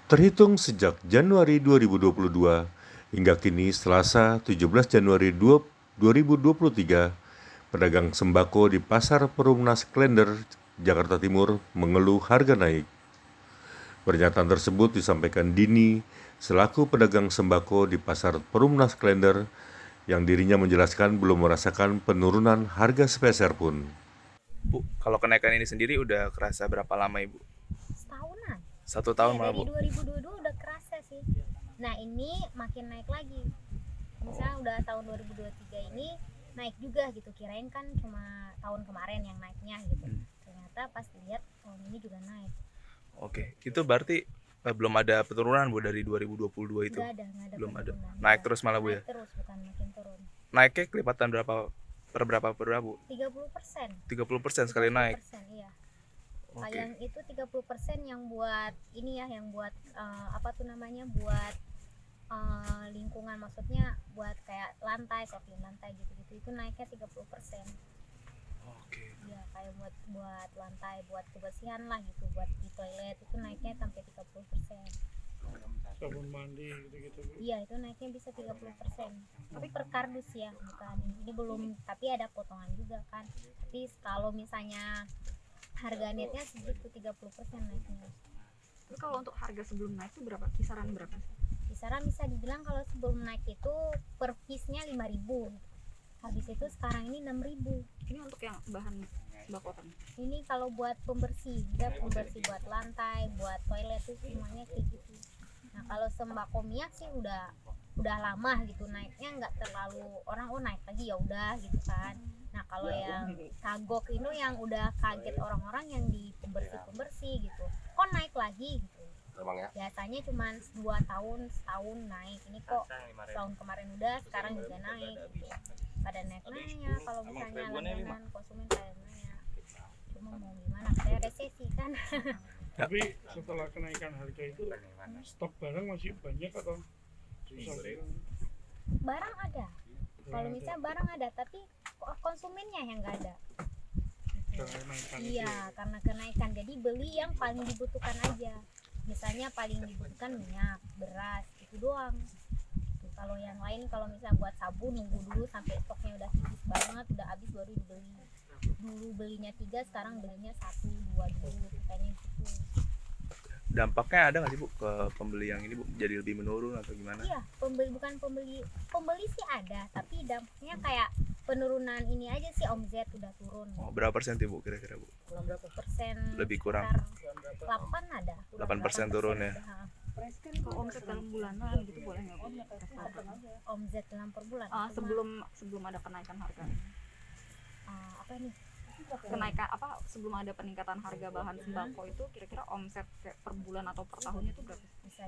Terhitung sejak Januari 2022 hingga kini Selasa 17 Januari 2023, pedagang sembako di Pasar Perumnas Klender, Jakarta Timur mengeluh harga naik. Pernyataan tersebut disampaikan Dini selaku pedagang sembako di Pasar Perumnas Klender yang dirinya menjelaskan belum merasakan penurunan harga sepeser pun. Bu, kalau kenaikan ini sendiri udah kerasa berapa lama Ibu? Setahunan. 1 tahun Ya, malah dari Bu? 2022 udah kerasa sih. Nah ini makin naik lagi. Misalnya udah tahun 2023 ini naik juga gitu. Kirain kan cuma tahun kemarin yang naiknya gitu. Ternyata pas lihat tahun ini juga naik. Oke, itu berarti belum ada penurunan Bu dari 2022 itu? Nggak ada Belum ada. penurunan. Naik terus malah Bu ya? Naik terus, bukan makin turun. Naiknya kelipatan berapa Bu? 30%. 30% sekali naik. 30%, iya. Oke. Yang itu 30% yang buat ini ya, yang buat apa tuh namanya, buat lingkungan, maksudnya buat kayak lantai, softlin lantai gitu-gitu, itu naiknya 30%. Oke. Ya kayak buat lantai, buat kebersihan lah gitu, buat di toilet itu naiknya sampai 30%. Sabun mandi gitu-gitu. Iya, itu naiknya bisa 30%. Tapi per kardus ya, bukan ini belum, tapi ada potongan juga kan. Tapi kalau misalnya harga netnya segitu 30% naiknya. Tapi kalau untuk harga sebelum naik itu berapa? Kisaran berapa? Kisaran bisa dibilang kalau sebelum naik itu per piece-nya 5.000. Habis itu sekarang ini 6.000. Ini untuk yang bahan sembako kan? Ini kalau buat pembersih, ya pembersih buat lantai, buat toilet itu semuanya kayak gitu. Nah, kalau sembako minyak sih udah lama gitu naiknya, nggak terlalu orang naik lagi ya udah gitu kan. Nah, kalau yang kagok ini yang udah kaget orang-orang yang di pembersih gitu. Kok naik lagi gitu. Biasanya cuma 2 tahun, setahun naik. Ini kok tahun kemarin udah, sekarang juga naik gitu. Pada naik-naiknya kalau misalnya langganan konsumen pada naik. Cuma mau gimana, saya resesi kan. Tapi setelah kenaikan harga itu stok barang masih banyak atau susah? Barang ada. Kalau misalnya barang ada, tapi konsumennya yang nggak ada. Kenaikan itu. Iya, karena kenaikan. Jadi beli yang paling dibutuhkan aja. Misalnya paling dibutuhkan minyak, beras, itu doang. Kalau yang lain, kalau misalnya buat sabun, nunggu dulu sampai stoknya udah tipis banget, udah habis baru dibeli. Dulu belinya 3, sekarang belinya 1, 2 dulu, kayaknya gitu. Dampaknya ada nggak sih Bu ke pembeli yang ini Bu? Jadi lebih menurun atau gimana? Iya, pembeli sih ada, tapi dampaknya kayak penurunan ini aja sih, omzet udah turun. Oh, berapa persen sih Bu kira-kira Bu? Berapa persen? Lebih kurang. Sekitar 8 ada. 8% turun ya? Ada. Kalau omset dalam bulanan gitu boleh nggak? Omzet dalam per bulan. Sebelum ada kenaikan harga. Apa nih? Kenaikan apa sebelum ada peningkatan harga bahan sembako itu kira-kira omset kayak per bulan atau per tahunnya itu berapa? Bisa